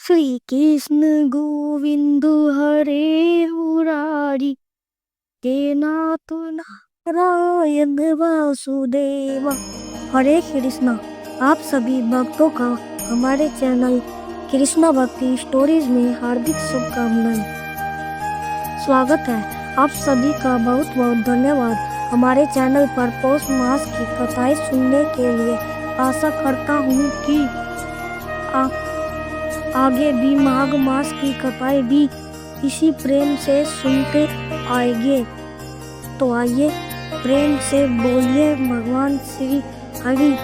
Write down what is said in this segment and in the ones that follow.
श्री कृष्ण गोविंद हरे मुरारी के नाथ नारायण वासुदेव। हरे कृष्णा। आप सभी भक्तों का हमारे चैनल कृष्णा भक्ति स्टोरीज में हार्दिक शुभकामनाएं। स्वागत है आप सभी का। बहुत बहुत धन्यवाद हमारे चैनल पर पौष मास की कथाएं सुनने के लिए। आशा करता हूँ कि आगे भी माघ मास की कथाएं भी इसी प्रेम से सुनते आएंगे। तो आइए प्रेम से बोलिए भगवान श्री हरि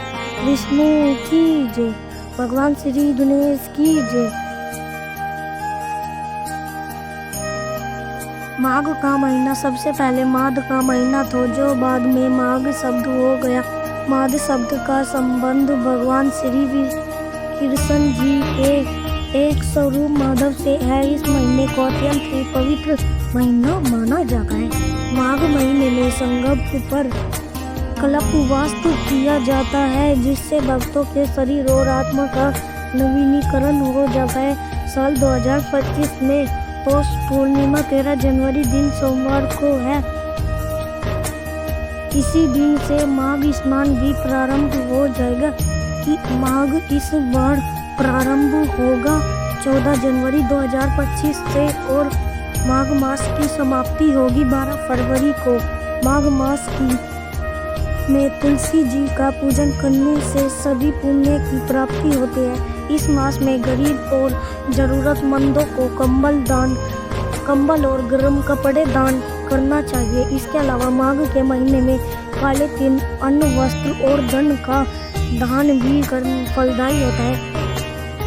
विष्णु की जय, भगवान श्री गणेश की जय। माघ का महीना सबसे पहले माघ का महीना था, जो बाद में माघ शब्द हो गया। माघ शब्द का संबंध भगवान श्री कृष्ण जी के एक स्वरूप माधव से है। इस महीने को अत्यंत ही पवित्र महीना माना जाता है। माघ महीने में संगम पर कलप वास्तु किया जाता है, जिससे भक्तों के शरीर और आत्मा का नवीनीकरण हो जाता है। साल 2025 में पौष पूर्णिमा 13 जनवरी दिन सोमवार को है। इसी दिन से माघ स्नान भी प्रारंभ हो जाएगा। माघ इस बार प्रारंभ होगा 14 जनवरी 2025 से और माघ मास की समाप्ति होगी 12 फरवरी को। माघ मास में तुलसी जी का पूजन करने से सभी पुण्य की प्राप्ति होती है। इस मास में गरीब और जरूरतमंदों को कंबल और गर्म कपड़े दान करना चाहिए। इसके अलावा माघ के महीने में काले तिल, अन्न, वस्त्र और धन का दान भी फलदायी होता है।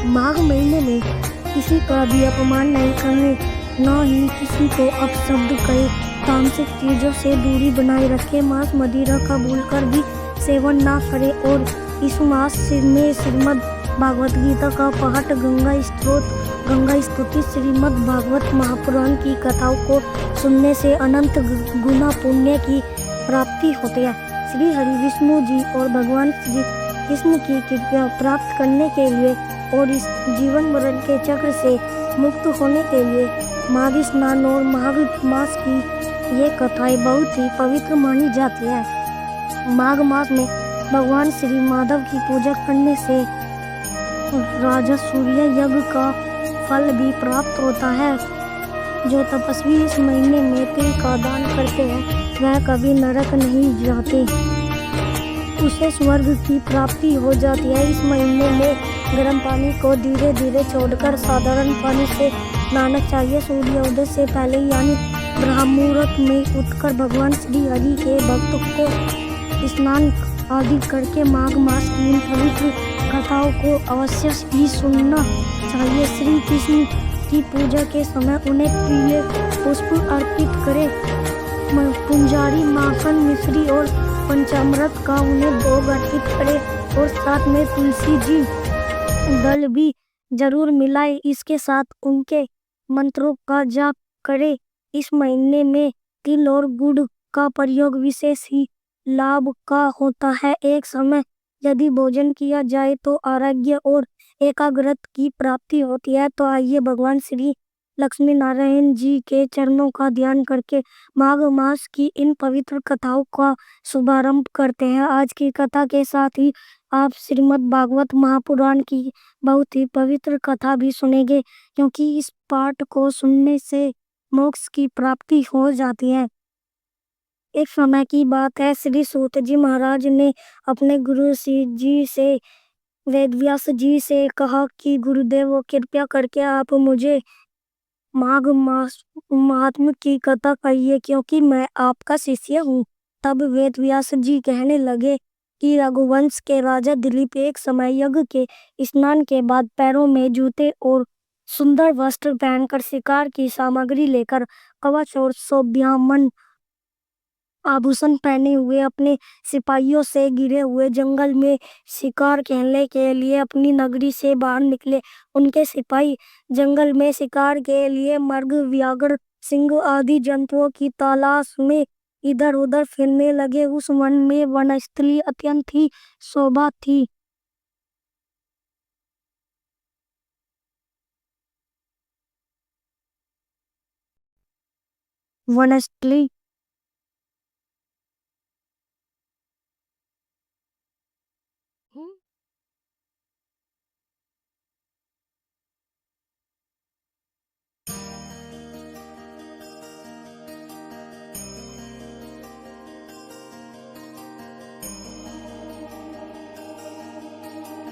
माघ महीने में किसी का भी अपमान नहीं करने, न ही किसी को अपशब्द कहे। तामसिक चीजों से दूरी बनाए रखे। मांस मदिरा का भूलकर भी सेवन ना करे। और इस मास में श्रीमद् भागवत गीता का पाठ, गंगा स्तुति, श्रीमद् भागवत महापुराण की कथाओं को सुनने से अनंत गुना पुण्य की प्राप्ति होती है। श्री हरि विष्णु जी और भगवान श्री कृष्ण की कृपा प्राप्त करने के लिए और इस जीवन मरण के चक्र से मुक्त होने के लिए माघ स्नान और माघ मास की ये कथाएं बहुत ही पवित्र मानी जाती है। माघ मास में भगवान श्री माधव की पूजा करने से राजा सूर्य यज्ञ का फल भी प्राप्त होता है। जो तपस्वी इस महीने में तिल का दान करते हैं वह कभी नरक नहीं जाते, उसे स्वर्ग की प्राप्ति हो जाती है। इस महीने में गर्म पानी को धीरे धीरे छोड़कर साधारण पानी से नहाना चाहिए। सूर्योदय से पहले यानी ब्रह्म मुहूर्त में उठकर भगवान श्री हरि के भक्तों को स्नान आदि करके माघ मास की इन पवित्र कथाओं को अवश्य ही सुनना चाहिए। श्री कृष्ण की पूजा के समय उन्हें पीले पुष्प अर्पित करें। पुंजारी, माखन, मिश्री और पंचामृत का उन्हें भोग अर्पित करे और साथ में तुलसी जी दल भी जरूर मिलाए। इसके साथ उनके मंत्रों का जाप करे। इस महीने में तिल और गुड़ का प्रयोग विशेष ही लाभ का होता है। एक समय यदि भोजन किया जाए तो आरोग्य और एकाग्रता की प्राप्ति होती है। तो आइए भगवान श्री लक्ष्मी नारायण जी के चरणों का ध्यान करके माघ मास की इन पवित्र कथाओं का शुभारंभ करते हैं। आज की कथा के साथ ही आप श्रीमद् भागवत महापुराण की बहुत ही पवित्र कथा भी सुनेंगे, क्योंकि इस पाठ को सुनने से मोक्ष की प्राप्ति हो जाती है। एक समय की बात है, श्री सूत जी महाराज ने अपने गुरु जी से वेदव्यास जी से कहा कि गुरुदेव कृपया करके आप मुझे माघ मास महात्म की कथा कहिए, क्योंकि मैं आपका शिष्य हूँ। तब वेदव्यास जी कहने लगे कि रघुवंश के राजा दिलीप एक समय यज्ञ के स्नान के बाद पैरों में जूते और सुंदर वस्त्र पहनकर शिकार की सामग्री लेकर कवच और शोभायमान आभूषण पहने हुए अपने सिपाहियों से घिरे हुए जंगल में शिकार खेलने के लिए अपनी नगरी से बाहर निकले। उनके सिपाही जंगल में शिकार के लिए मृग, व्याघ्र, सिंह आदि जंतुओं की तलाश में इधर उधर फिरने लगे। उस वन में वनस्थली अत्यंत ही शोभा थी। वनस्थली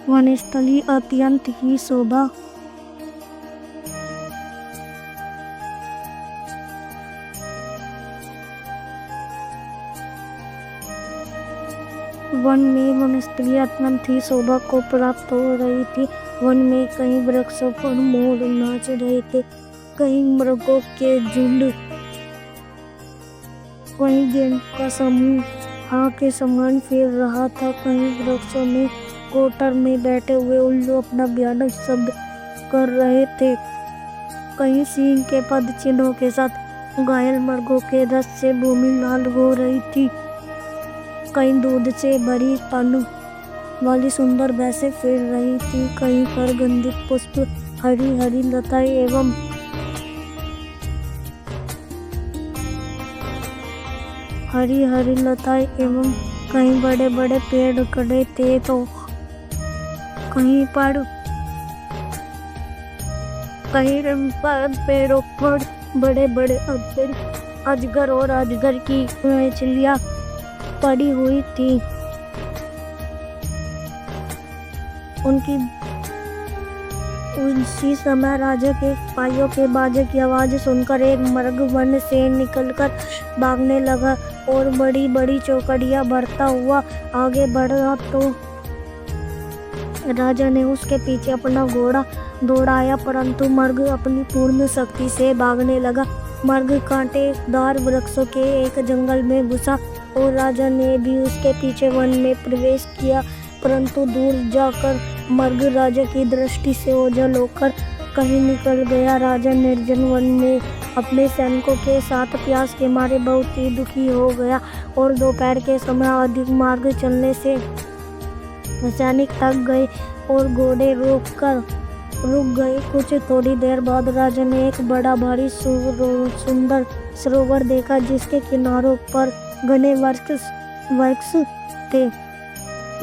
वनस्थली अत्यंत ही शोभा वन में वनस्थली अत्यंत ही शोभा को प्राप्त हो रही थी। वन में कई वृक्षों पर मोर नाच रहे थे, कई मृगों के झुंड, कहीं गेंद का समूह हाँ के समान फिर रहा था। कहीं वृक्षों में कोटर में बैठे हुए उल्लू अपना भयानक शब्द कर रहे थे, कहीं सींग के पद चिन्हों के साथ घायल मृगों के रस से भूमि लाल हो रही थी, कहीं दूध से भरी स्तनों वाली सुंदर भैंसें फिर रही थी, कहीं पर गंधित पुष्प, हरी हरी लताएं एवं कहीं बड़े बड़े पेड़ खड़े थे, तो कहीं पर पेड़ों पर बड़े बड़े अजगर और अजगर की मछलियां पड़ी हुई थी। उसी समय राजा के पाइयों के बाजे की आवाज सुनकर एक मर्ग वन से निकलकर भागने लगा और बड़ी बड़ी चौकड़ियां भरता हुआ आगे बढ़ा, तो राजा ने उसके पीछे अपना घोड़ा दौड़ाया, परंतु मर्ग अपनी पूर्ण शक्ति से भागने लगा। मर्ग कांटेदार वृक्षों के एक जंगल में घुसा और राजा ने भी उसके पीछे वन में प्रवेश किया, परंतु दूर जाकर मर्ग राजा की दृष्टि से ओझल होकर कहीं निकल गया। राजा निर्जन वन में अपने सैनिकों के साथ प्यास के मारे बहुत ही दुखी हो गया और दोपहर के समय अधिक मार्ग चलने से सैनिक थक गए और घोड़े रुक गए। कुछ थोड़ी देर बाद राजा ने एक बड़ा भारी सुंदर सरोवर देखा, जिसके किनारों पर घने वृक्ष थे।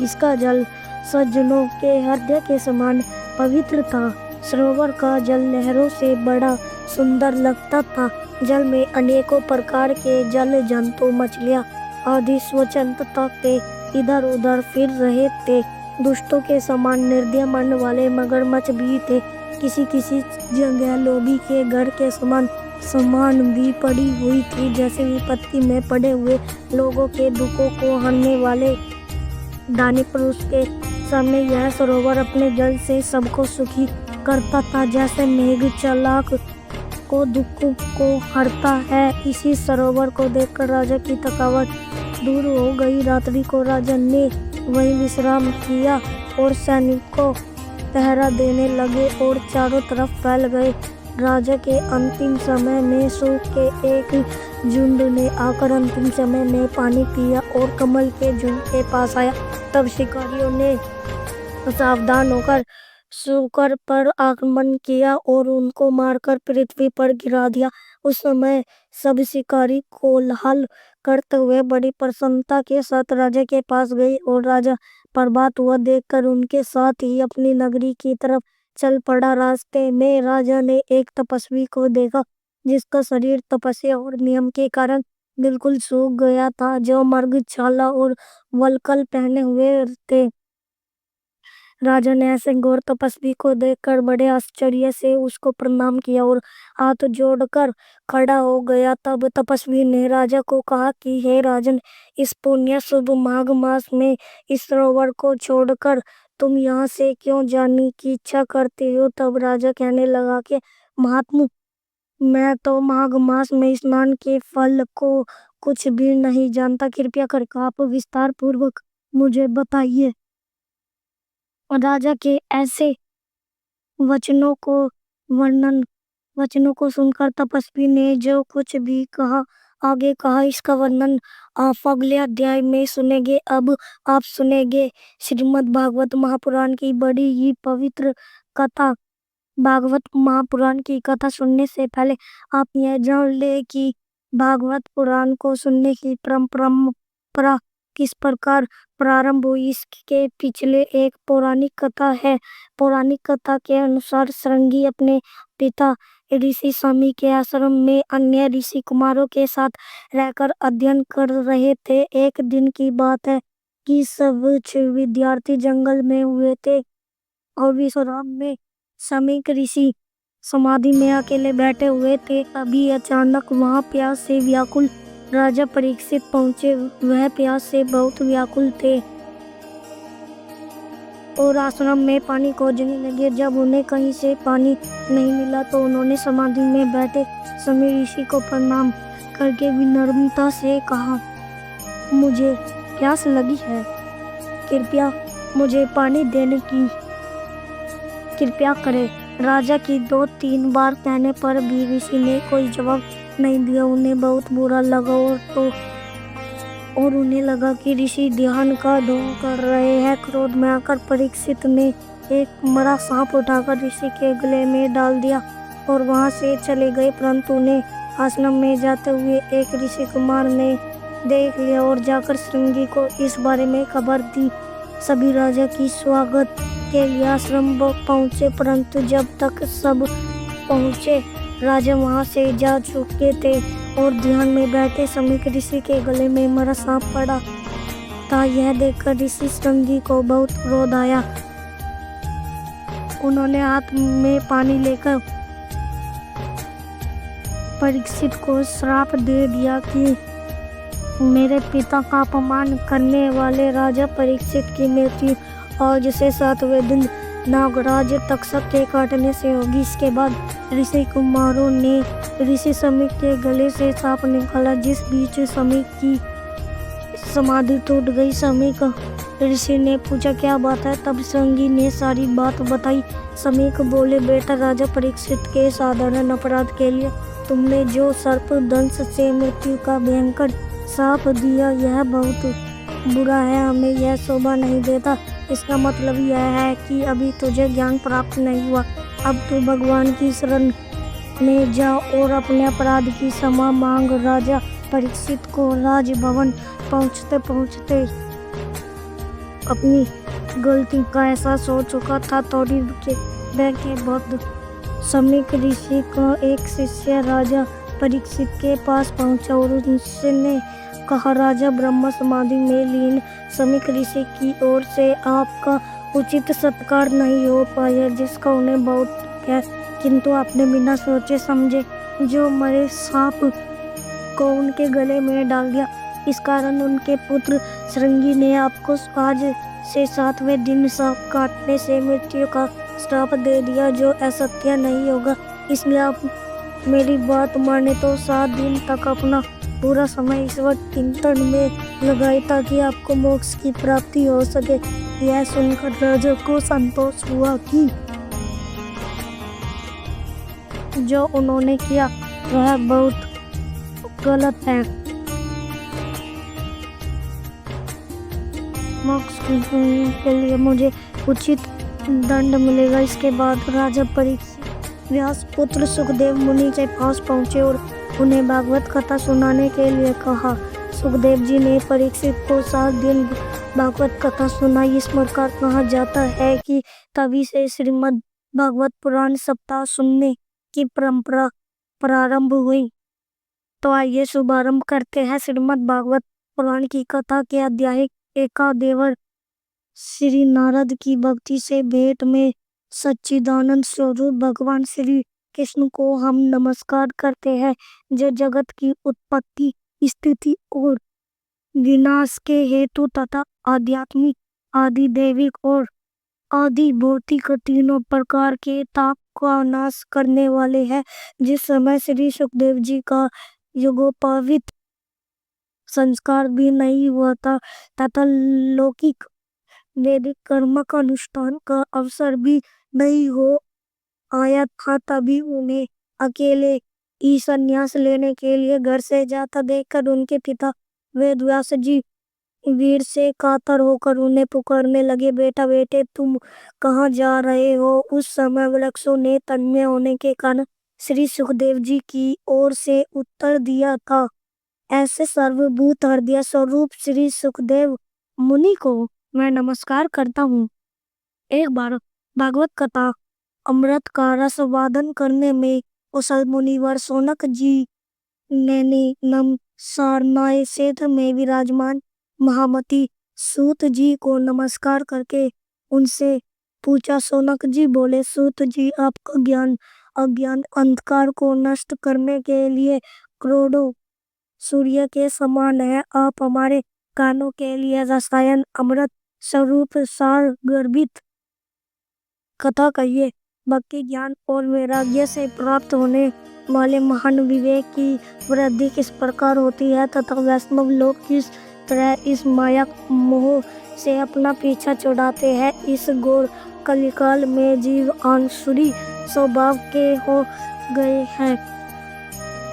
इसका जल सज्जनों के हृदय के समान पवित्र था। सरोवर का जल लहरों से बड़ा सुंदर लगता था। जल में अनेकों प्रकार के जल जंतु, मछलियां आदि स्वच्छंदता से इधर उधर फिर रहे थे। दुष्टों के समान निर्दय मन वाले मगरमच्छ भी थे। किसी किसी जगह लोभी के घर के समान भी पड़ी हुई थी, जैसे विपत्ति में पड़े हुए लोगों के दुखों को हरने वाले दानी पुरुष के सामने यह सरोवर अपने जल से सबको सुखी करता था, जैसे मेघ चलाक को दुख को हरता है। इसी सरोवर को देखकर राजा की थकावट दूर हो गई। रात्रि को राजा ने वहीं विश्राम किया और सैनिकों पहरा देने लगे और चारों तरफ फैल गए। राजा के अंतिम समय में सूख के एक झुंड ने आकर अंतिम समय में पानी पिया और कमल के झुंड के पास आया। तब शिकारियों ने सावधान होकर सूकर पर आक्रमण किया और उनको मारकर पृथ्वी पर गिरा दिया। उस समय सब शिकारी कोलाहल करते हुए बड़ी प्रसन्नता के साथ राजा के पास गए और राजा प्रभात हुआ देखकर उनके साथ ही अपनी नगरी की तरफ चल पड़ा। रास्ते में राजा ने एक तपस्वी को देखा, जिसका शरीर तपस्या और नियम के कारण बिल्कुल सूख गया था, जो मृगछाला और वल्कल पहने हुए थे। राजा ने ऐसे घोर तपस्वी को देखकर बड़े आश्चर्य से उसको प्रणाम किया और हाथ जोड़कर खड़ा हो गया। तब तपस्वी ने राजा को कहा कि हे राजन, इस पुण्य शुभ माघ मास में इस सरोवर को छोड़कर तुम यहाँ से क्यों जाने की इच्छा करते हो? तब राजा कहने लगा कि महात्मा, मैं तो माघ मास में स्नान के फल को कुछ भी नहीं जानता, कृपया करके आप विस्तार पूर्वक मुझे बताइए। राजा के ऐसे वचनों को सुनकर तपस्वी ने जो कुछ भी कहा आगे कहा, इसका वर्णन आप अगले अध्याय में सुनेंगे। अब आप सुनेंगे श्रीमद् भागवत महापुराण की बड़ी ही पवित्र कथा। भागवत महापुराण की कथा सुनने से पहले आप यह जान ले कि भागवत पुराण को सुनने की परंपरा किस प्रकार प्रारंभ हुई, इसके पिछले एक पौराणिक कथा है। पौराणिक कथा के अनुसार श्रृंगी अपने पिता ऋषि शमी के आश्रम में अन्य ऋषि कुमारों के साथ रहकर अध्ययन कर रहे थे। एक दिन की बात है कि सब विद्यार्थी जंगल में हुए थे और विश्राम में शमीक ऋषि समाधि में अकेले बैठे हुए थे। अभी अचानक वहां प्यास से व्याकुल राजा परीक्षित पहुंचे। वह प्यास से बहुत व्याकुल थे और आश्रम में पानी खोजने लगे। जब उन्हें कहीं से पानी नहीं मिला तो उन्होंने समाधि में बैठे शमी ऋषि को प्रणाम करके विनम्रता से कहा, मुझे प्यास लगी है, कृपया मुझे पानी देने की कृपया करें। राजा की 2-3 बार कहने पर भी ऋषि ने कोई जवाब नहीं दिया। उन्हें बहुत बुरा लगा और उन्हें लगा कि ऋषि ध्यान का ढोंग कर रहे हैं। क्रोध में आकर परीक्षित ने एक मरा सांप उठाकर ऋषि के गले में डाल दिया और वहां से चले गए। परंतु उन्हें आश्रम में जाते हुए एक ऋषि कुमार ने देख लिया और जाकर श्रृंगी को इस बारे में खबर दी। सभी राजा की स्वागत के लिए आश्रम पहुंचे, परंतु जब तक सब पहुंचे राजा वहां से जा चुके थे और ध्यान में बैठे शमीक ऋषि के गले में मरा सांप पड़ा था। यह देखकर ऋषि श्रृंगी को बहुत क्रोध आया। उन्होंने हाथ में पानी लेकर परीक्षित को श्राप दे दिया कि मेरे पिता का अपमान करने वाले राजा परीक्षित की मृत्यु आज से 7वें दिन नागराज तक्षक के काटने से होगी। इसके बाद ऋषि कुमारों ने ऋषि शमीक के गले से सांप निकाला, जिस बीच शमीक की समाधि टूट गई। शमीक ऋषि ने पूछा, क्या बात है? तब श्रृंगी ने सारी बात बताई। शमीक बोले, बेटा, राजा परीक्षित के साधारण अपराध के लिए तुमने जो सर्प दंश से मृत्यु का भयंकर शाप दिया, यह बहुत बुरा है। हमें यह शोभा नहीं देता। इसका मतलब यह है कि अभी तुझे ज्ञान प्राप्त नहीं हुआ। अब तू भगवान की शरण में जा और अपने अपराध की क्षमा मांग। राजा परीक्षित को राजभवन पहुंचते पहुंचते अपनी गलती का एहसास हो चुका था। थोड़ी देर के बाद शमीक ऋषि का एक शिष्य राजा परीक्षित के पास पहुंचा और उसने कहा, राजा ब्रह्म समाधि में लीन शमीक ऋषि की ओर से आपका उचित सत्कार नहीं हो पाया, जिसका उन्हें बहुत है, किंतु आपने बिना सोचे समझे जो मरे सांप को उनके गले में डाल दिया। इस कारण उनके पुत्र श्रृंगी ने आपको आज से 7वें दिन सांप काटने से मृत्यु का श्राप दे दिया, जो असत्य नहीं होगा। इसलिए आप मेरी बात माने तो 7 दिन तक अपना पूरा समय ईश्वर चिंतन में लगाए ताकि आपको मोक्ष की प्राप्ति हो सके। यह सुनकर राजा को संतोष हुआ कि जो उन्होंने किया वह बहुत गलत है। मोक्ष के लिए मुझे उचित दंड मिलेगा। इसके बाद राजा परीक्षित व्यास पुत्र सुखदेव मुनि के पास पहुंचे और उन्हें भागवत कथा सुनाने के लिए कहा। सुखदेव जी ने परीक्षित को 7 दिन भागवत कथा सुनाई। इस प्रकार कहा जाता है कि तभी से श्रीमद् भागवत पुराण सप्ताह सुनने की परंपरा प्रारंभ हुई। तो आइए शुभारंभ करते हैं श्रीमद् भागवत पुराण की कथा के अध्याय एकादेवर। श्री नारद की भक्ति से भेंट में सच्चिदानंद स्वरूप भगवान श्री कृष्ण को हम नमस्कार करते हैं, जो जगत की उत्पत्ति, स्थिति और विनाश के हेतु तथा आध्यात्मिक, आदि दैविक और आदि भौतिक तीनों प्रकार के ताप का नाश करने वाले हैं। जिस समय श्री सुखदेव जी का योगोपवीत संस्कार भी नहीं हुआ था तथा लौकिक वैदिक कर्म का अनुष्ठान का अवसर भी नहीं हो आया था, तभी उन्हें अकेले ही संन्यास लेने के लिए घर से जाता देखकर उनके पिता वेदव्यास जी वीर से कातर होकर उन्हें पुकारने लगे, बेटा, बेटे, तुम कहाँ जा रहे हो? उस समय वृक्षों ने तन्मय होने के कारण श्री सुखदेव जी की ओर से उत्तर दिया था। ऐसे सर्वभूत हृदय स्वरूप श्री सुखदेव मुनि को मैं नमस्कार करता हूँ। एक बार भागवत कथा अमृत का रसवादन करने में कुशल मुनिवर शौनक जी ने नम सारनाय क्षेत्र में विराजमान महामती सूत जी को नमस्कार करके उनसे पूछा। शौनक जी बोले, सूत जी, आपका ज्ञान अज्ञान अंधकार को नष्ट करने के लिए करोड़ों सूर्य के समान है। आप हमारे कानों के लिए रसायन अमृत स्वरूप सार गर्भित कथा कहिए। भक्ति ज्ञान और वैराग्य से प्राप्त होने वाले महान विवेक की वृद्धि किस प्रकार होती है तथा वैष्णव लोग किस तरह इस माया मोह से अपना पीछा छुड़ाते हैं। इस घोर कलिकाल में जीव आसुरी स्वभाव के हो गए हैं।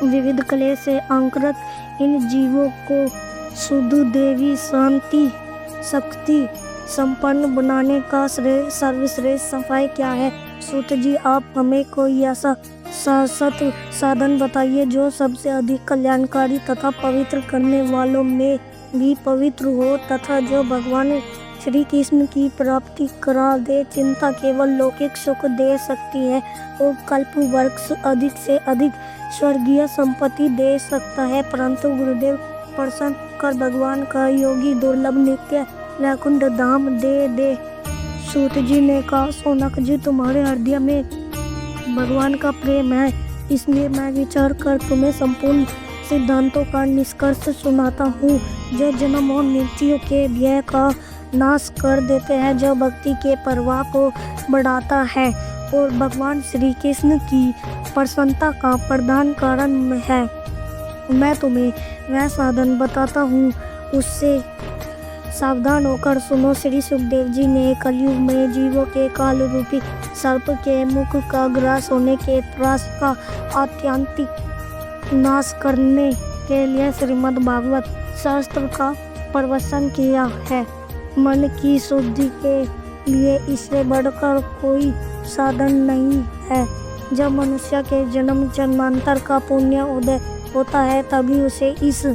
विविध क्लेश से अंकुरित इन जीवों को शुद्ध देवी शांति शक्ति संपन्न बनाने का सर्वश्रेष्ठ उपाय क्या है? सूत जी, आप हमें कोई ऐसा शाश्वत साधन बताइए जो सबसे अधिक कल्याणकारी तथा पवित्र करने वालों में भी पवित्र हो तथा जो भगवान श्री कृष्ण की प्राप्ति करा दे। चिंता केवल लौकिक सुख दे सकती है और कल्प वर्ष अधिक से अधिक स्वर्गीय संपत्ति दे सकता है, परंतु गुरुदेव प्रसन्न कर भगवान का योगी दुर्लभ नित्य वैकुंठ धाम दे। सूत जी ने कहा, शौनक जी, तुम्हारे हृदय में भगवान का प्रेम है, इसलिए मैं विचार कर तुम्हें संपूर्ण सिद्धांतों का निष्कर्ष सुनाता हूँ जो जन्म और मृत्यु के भय का नाश कर देते हैं, जो भक्ति के प्रवाह को बढ़ाता है और भगवान श्री कृष्ण की प्रसन्नता का प्रधान कारण है। मैं तुम्हें वह साधन बताता हूँ, उससे सावधान होकर सुनो। श्री सुखदेव जी ने कलयुग में जीवों के काल रूपी सर्प के मुख का ग्रास होने के त्रास का आत्यंतिक नाश करने के लिए श्रीमद् भागवत शास्त्र का प्रवचन किया है। मन की शुद्धि के लिए इससे बढ़कर कोई साधन नहीं है। जब मनुष्य के जन्म जन्मांतर का पुण्य उदय होता है तभी उसे इस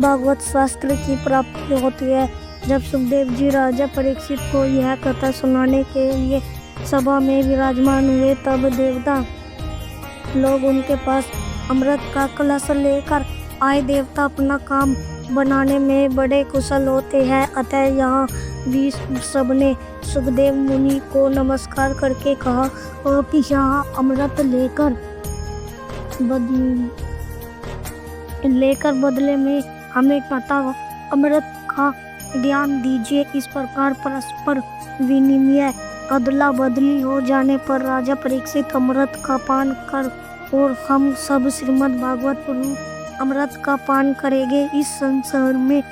भागवत शास्त्र की प्राप्ति होती है। जब सुखदेव जी राजा परीक्षित को यह कथा सुनाने के लिए सभा में विराजमान हुए तब देवता लोग उनके पास अमृत का कलश लेकर आए। देवता अपना काम बनाने में बड़े कुशल होते हैं, अतः यहाँ भी सबने सुखदेव मुनि को नमस्कार करके कहा, आप यहाँ अमृत लेकर बदले में हमें कथा अमृत का ज्ञान दीजिए। इस प्रकार परस्पर विनिमय अदला बदली हो जाने पर राजा परीक्षित अमृत का पान कर और हम सब श्रीमद् भागवत अमृत का पान करेंगे। इस संसार में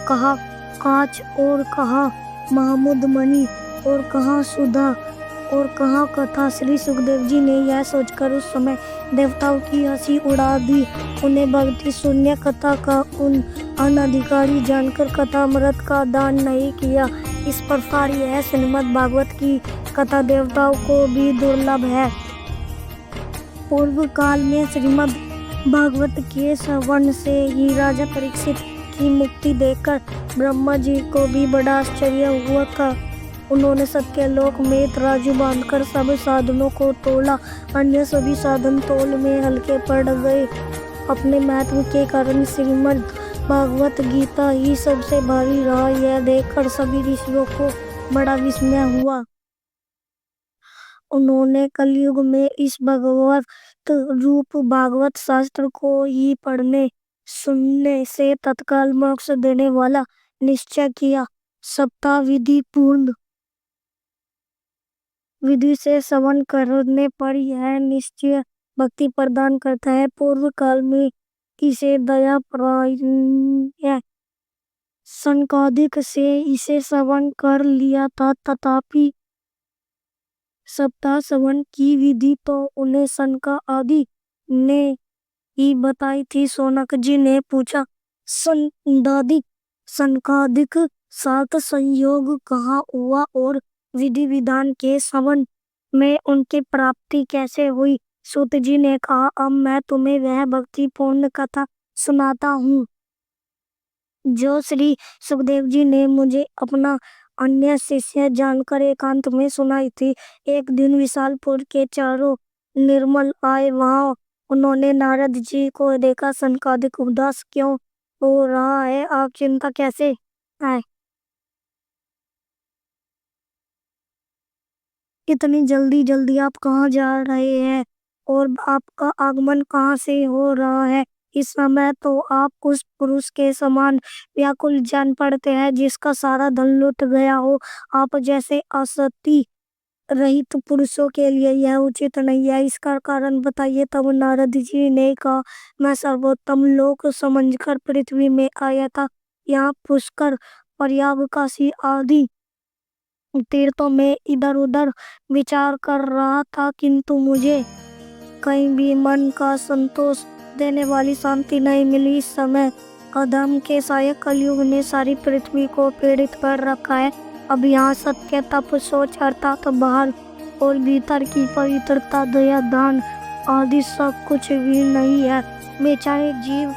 कहा कांच और कहा महमूद मणि और कहा सुधा और कहा कथा। श्री सुखदेव जी ने यह सोचकर उस समय देवताओं की हंसी उड़ा दी। उन्हें भक्ति शून्य कथा का उन अनधिकारी जानकर कथा अमृत का दान नहीं किया। इस प्रकार यह श्रीमद् भागवत की कथा देवताओं को भी दुर्लभ है। पूर्व काल में श्रीमद् भागवत के श्रवण से ही राजा परीक्षित की मुक्ति देखकर ब्रह्मा जी को भी बड़ा आश्चर्य हुआ था। उन्होंने सत्यलोक में तराजू बांधकर सब साधनों को तोला, अन्य सभी साधन तोल में हल्के पड़ गए। अपने महत्व के कारण श्रीमद् भागवत गीता ही सबसे भारी रहा। यह देखकर सभी ऋषियों को बड़ा विस्मय हुआ। उन्होंने कलयुग में इस भगवत रूप भागवत शास्त्र को ही पढ़ने सुनने से तत्काल मोक्ष देने वाला निश्चय किया। सप्ताह विधि से श्रवण करने पर यह निश्चय भक्ति प्रदान करता है। पूर्व काल में इसे दया प्राय संकादिक से इसे श्रवण कर लिया था, तथापि सप्ताह श्रवण की विधि तो उन्हें सनका आदि ने ही बताई थी। शौनक जी ने पूछा, संकादिक साथ संयोग कहाँ हुआ और विधि विधान के श्रवण में उनकी प्राप्ति कैसे हुई? सूत जी ने कहा, अब मैं तुम्हें वह भक्तिपूर्ण कथा सुनाता हूँ जो श्री सुखदेव जी ने मुझे अपना अन्य शिष्य जानकर एकांत में सुनाई थी। एक दिन विशालपुर के चारों निर्मल आए। वहां उन्होंने नारद जी को देखा। सनकादिक उदास क्यों हो रहा है? आप चिंता कैसे है? इतनी जल्दी जल्दी आप कहाँ जा रहे हैं और आपका आगमन कहाँ से हो रहा है? इस समय तो आप उस पुरुष के समान व्याकुल जान पड़ते हैं जिसका सारा धन लुट गया हो। आप जैसे असती रहित पुरुषों के लिए यह उचित नहीं है। इसका कारण बताइए। तब नारद जी ने कहा, मैं सर्वोत्तम लोक समझकर पृथ्वी में आया था। यहाँ पुष्कर, प्रयाग, काशी आदि तीर्थों में इधर उधर विचार कर रहा था, किंतु मुझे कहीं भी मन का संतोष देने वाली शांति नहीं मिली। इस समय अधर्म के सहायक कलयुग ने सारी पृथ्वी को पीड़ित कर रखा है। अब यहाँ सत्य, तप, सोच अर्थात बाहर और भीतर की पवित्रता, दया, दान आदि सब कुछ भी नहीं है। बेचारे जीव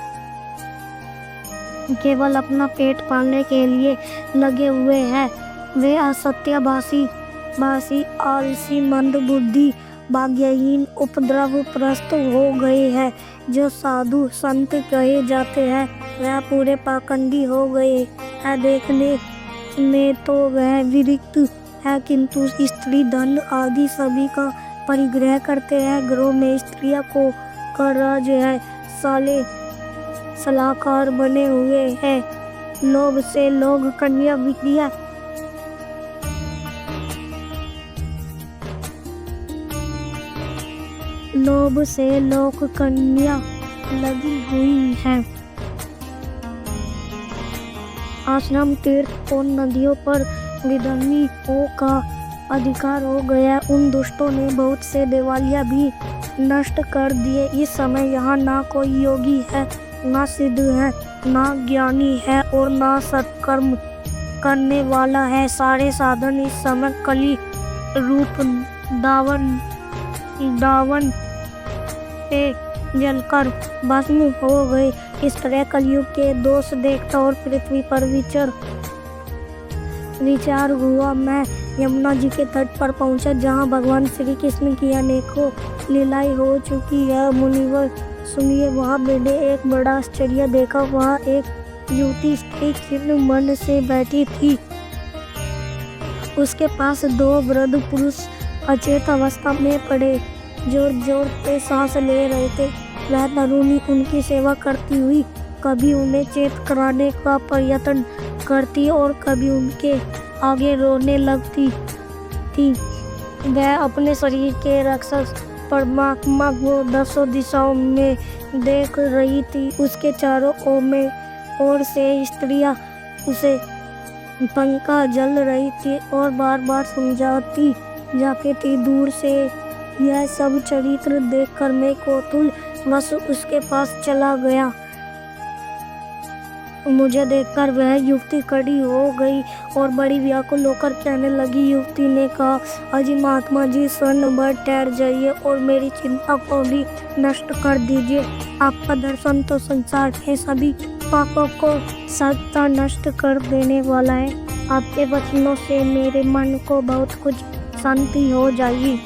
केवल अपना पेट पालने के लिए लगे हुए हैं। वे असत्यभाषी, आलसी, मंद बुद्धि, भाग्यहीन, उपद्रवग्रस्त हो गए हैं। जो साधु संत कहे जाते हैं वह पूरे पाखंडी हो गए हैं। देखने में तो वह विरक्त है, किंतु स्त्री धन आदि सभी का परिग्रह करते हैं। गृह में स्त्रियों को का राज है। साले सलाहकार बने हुए हैं। लोभ से लोग कन्या बिटिया लोभ से लोक कन्या लगी हुई है। आश्रम, तीर्थ और नदियों पर विधर्मियों का अधिकार हो गया। उन दुष्टों ने बहुत से देवालय भी नष्ट कर दिए। इस समय यहाँ ना कोई योगी है, ना सिद्ध है, ना ज्ञानी है और ना सत्कर्म करने वाला है। सारे साधन इस समय कली रूप दावन पे जलकर भस्म हो गए। इस तरह कलयुग के दोष देखता और पृथ्वी पर विचार हुआ। मैं यमुना जी के तट पर पहुंचा, जहां भगवान श्री कृष्ण की अनेकों लीलाएं हो चुकी है। मुनिवर सुनिए, वहां मैंने एक बड़ा आश्चर्य देखा। वहां एक युवती स्त्री खिन्न मन से बैठी थी। उसके पास दो वृद्ध पुरुष अचेत अवस्था में पड़े जोर जोर से सांस ले रहे थे। वह तरुणी उनकी सेवा करती हुई कभी उन्हें चेत कराने का प्रयत्न करती और कभी उनके आगे रोने लगती थी। वह अपने शरीर के राक्षस परमात्मा को दसों दिशाओं में देख रही थी। उसके चारों ओर से स्त्रियां उसे पंखा जल रही थी और बार बार समझाती जाती थी। दूर से यह सब चरित्र देखकर मैं कौतूहल बस उसके पास चला गया। मुझे देखकर वह युवती खड़ी हो गई और बड़ी व्याकुल होकर कहने लगी। युवती ने कहा, अजी महात्मा जी, स्वर्ण भर ठहर जाइए और मेरी चिंता को भी नष्ट कर दीजिए। आपका दर्शन तो संसार के सभी पापों को सदा नष्ट कर देने वाला है। आपके वचनों से मेरे मन को बहुत कुछ शांति हो जाएगी।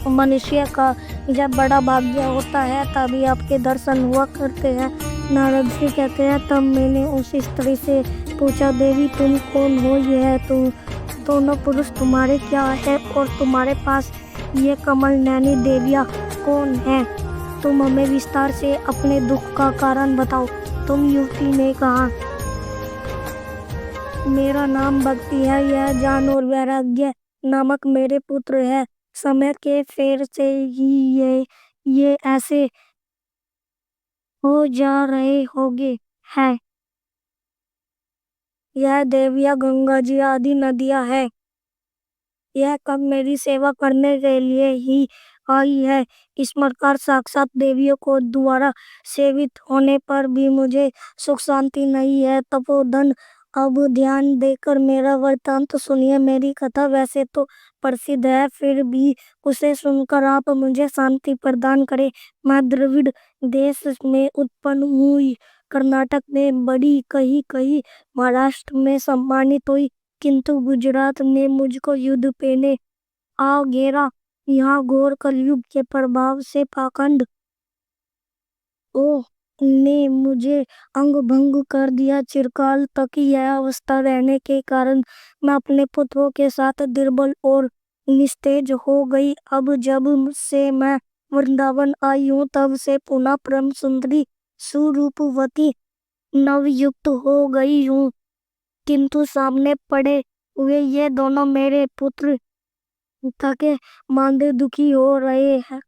मनुष्य का जब बड़ा भाग्य होता है तभी आपके दर्शन हुआ करते हैं। नारद जी कहते हैं, तब मैंने उस स्त्री से पूछा, देवी तुम कौन हो? यह दोनों पुरुष तुम्हारे क्या है और तुम्हारे पास ये कमल नैनी देवियाँ कौन है? तुम हमें विस्तार से अपने दुख का कारण बताओ। तुम युवती ने कहा, मेरा नाम भक्ति है। यह ज्ञान और वैराग्य नामक मेरे पुत्र है। समय के फेर से ही ये ऐसे हो जा रहे होंगे है। यह देवियाँ गंगा जी आदि नदियाँ है। यह कब मेरी सेवा करने के लिए ही आई है। इस प्रकार साक्षात देवियों को द्वारा सेवित होने पर भी मुझे सुख शांति नहीं है। तपोधन अब ध्यान देकर मेरा वृत्तांत सुनिए। मेरी कथा वैसे तो प्रसिद्ध है, फिर भी उसे सुनकर आप मुझे शांति प्रदान करें। मैं द्रविड़ देश में उत्पन्न हुई, कर्नाटक में बड़ी, कहीं कहीं महाराष्ट्र में सम्मानित हुई, किंतु गुजरात ने मुझको युद्ध पेने आ घेरा। यहाँ घोर कलयुग के प्रभाव से पाखंड ओ ने मुझे अंग भंग कर दिया। चिरकाल तक यह अवस्था रहने के कारण मैं अपने पुत्रों के साथ दुर्बल और निस्तेज हो गई। अब जब से मैं वृंदावन आई हूँ, तब से पुनः परम सुंदरी सुरूपवती नवयुक्त हो गई हूँ, किंतु सामने पड़े हुए ये दोनों मेरे पुत्र थके मांदे दुखी हो रहे हैं।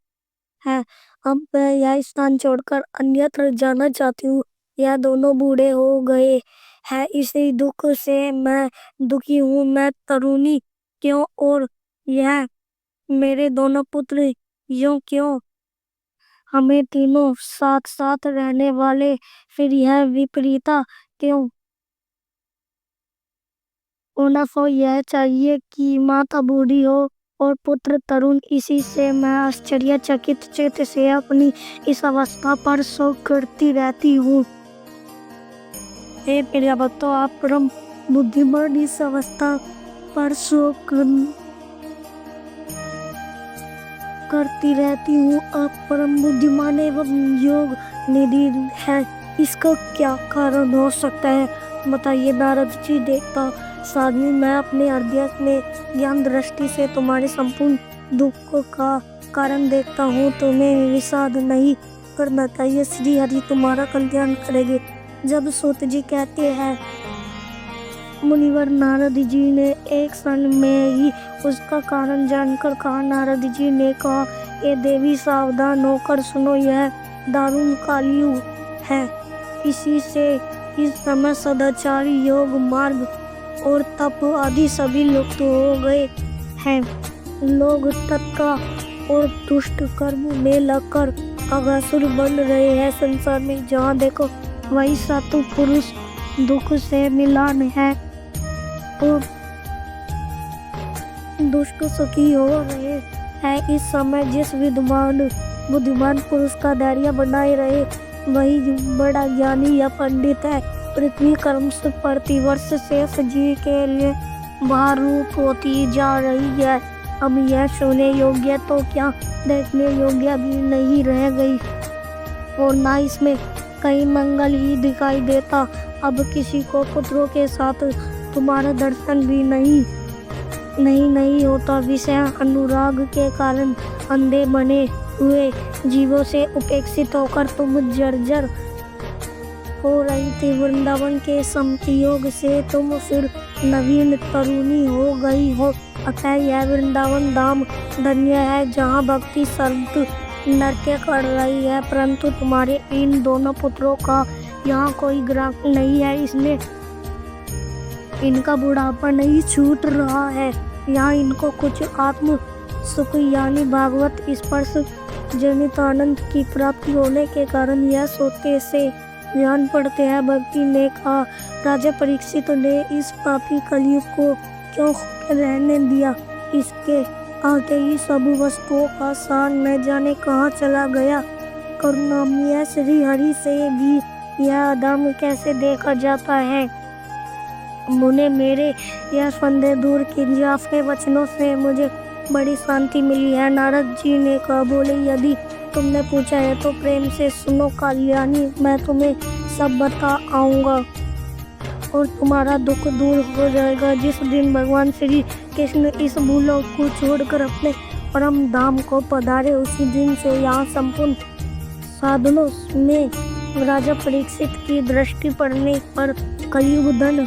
अब मैं यह स्थान छोड़कर अन्यत्र जाना चाहती हूँ। यह दोनों बूढ़े हो गए हैं, इसी दुख से मैं दुखी हूँ। मैं तरुणी क्यों और यह मेरे दोनों पुत्र यूं क्यों? हमें तीनों साथ साथ रहने वाले, फिर यह विपरीता क्यों? होना तो यह चाहिए कि माता बूढ़ी हो और पुत्र तरुण। इसी से मैं आश्चर्यचकित चित्त से अपनी इस अवस्था पर शोक करती रहती हूँ। हे प्रिय भक्तों, आप परम बुद्धिमान इस अवस्था पर शोक करती रहती हूँ। आप परम बुद्धिमान एवं योग निधि है, इसका क्या कारण हो सकता है? बताइए नारद जी। देखता साधु, मैं अपने हृदय में ज्ञान दृष्टि से तुम्हारे संपूर्ण दुख का कारण देखता हूँ। तुम्हें विषाद नहीं करना चाहिए, श्री हरि तुम्हारा कल्याण करेंगे। जब सूत जी कहते हैं, मुनिवर नारद जी ने एक क्षण में ही उसका कारण जानकर कहा। नारद जी ने कहा, ये देवी सावधान होकर सुनो, यह दारुण कलयुग है। इसी से इस समय सदाचारी, योग मार्ग और तप आदि सभी लुप्त हो गए हैं। लोग तत्का और दुष्ट कर्म में लगकर अघासुर बन रहे हैं। संसार में जहाँ देखो वही सातु पुरुष दुख से मिलान है और दुष्ट सुखी हो रहे हैं। इस समय जिस बुद्धिमान पुरुष का धैर्य बनाए रहे, वही बड़ा ज्ञानी या पंडित है। पृथ्वी कर्म से प्रतिवर्ष शेष जी के लिए भारूप होती जा रही है। अब यह सुनने योग्य तो क्या, देखने योग्य भी नहीं रह गई, और ना इसमें कहीं मंगल ही दिखाई देता। अब किसी को पुत्रों के साथ तुम्हारा दर्शन भी नहीं होता। विषय अनुराग के कारण अंधे बने हुए जीवों से उपेक्षित होकर तुम जर्जर हो रही थी। वृंदावन के संयोग से तुम फिर नवीन तरुणी हो गई हो। अतः यह वृंदावन धाम धन्य है, जहाँ भक्ति सर्व नृत्य कर रही है। परंतु तुम्हारे इन दोनों पुत्रों का यहाँ कोई ग्राहक नहीं है, इसमें इनका बुढ़ापा नहीं छूट रहा है। यहाँ इनको कुछ आत्म सुख यानी भागवत स्पर्श जनित आनंद की प्राप्ति होने के कारण यह सोते से जान पड़ते हैं। भक्ति ने कहा, राजा परीक्षित ने इस पापी कलयुग को क्यों रहने दिया? इसके आते ही सब वस्तुओं का सार न जाने कहाँ चला गया। करुणामय श्री हरि से भी यह अधम कैसे देखा जाता है? मुने मेरे यह संदेह दूर कीजिए। आपके वचनों से मुझे बड़ी शांति मिली है। नारद जी ने कहा, बोले, यदि तुमने पूछा है तो प्रेम से सुनो कल्याणी, मैं तुम्हें सब बता आऊंगा और तुम्हारा दुख दूर हो जाएगा। जिस दिन भगवान श्री कृष्ण इस भूलोक को छोड़कर अपने परम धाम को पधारे, उसी दिन से यहाँ संपूर्ण साधनों में राजा परीक्षित की दृष्टि पड़ने पर कलयुग धन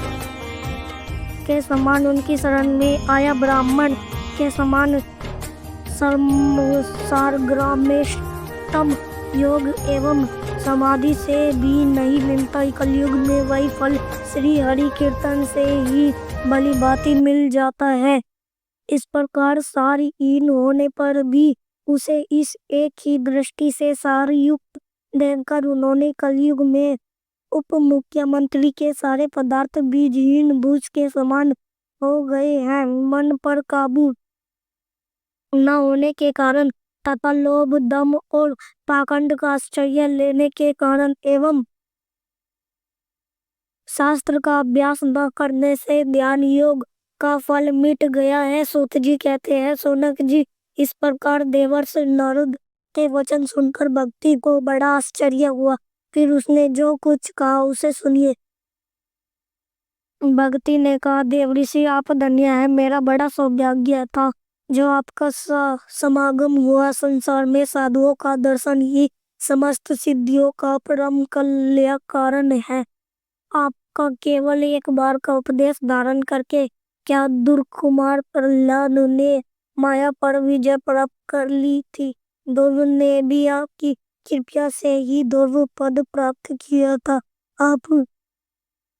के समान उनकी शरण में आया। ब्राह्मण के समान सारग्रामेष्टम योग एवं समाधि से भी नहीं मिलता। कलयुग में वही फल श्री हरि कीर्तन से ही भली भांति मिल जाता है। इस प्रकार सारहीन होने पर भी उसे इस एक ही दृष्टि से सारयुक्त देखकर उन्होंने कलयुग में उप मुख्यमंत्री के सारे पदार्थ बीजहीन भूज के समान हो गए हैं। मन पर काबू न होने के कारण तथा लोभ, दम और पाखंड का आश्रय लेने के कारण एवं शास्त्र का अभ्यास न करने से ध्यान योग का फल मिट गया है। सूत जी कहते हैं, सौनक जी, इस प्रकार देवर्ष नारद के वचन सुनकर भक्ति को बड़ा आश्चर्य हुआ। फिर उसने जो कुछ कहा उसे सुनिए। भक्ति ने कहा, देव ऋषि आप धन्य है। मेरा बड़ा सौभाग्य था जो आपका समागम हुआ। संसार में साधुओं का दर्शन ही समस्त सिद्धियों का परम कल्याण कारण है। आपका केवल एक बार का उपदेश धारण करके क्या दुर्कुमार प्रहलाद ने माया पर विजय प्राप्त कर ली थी। ध्रुव ने भी आपकी कृपा से ही ध्रुव पद प्राप्त किया था। आप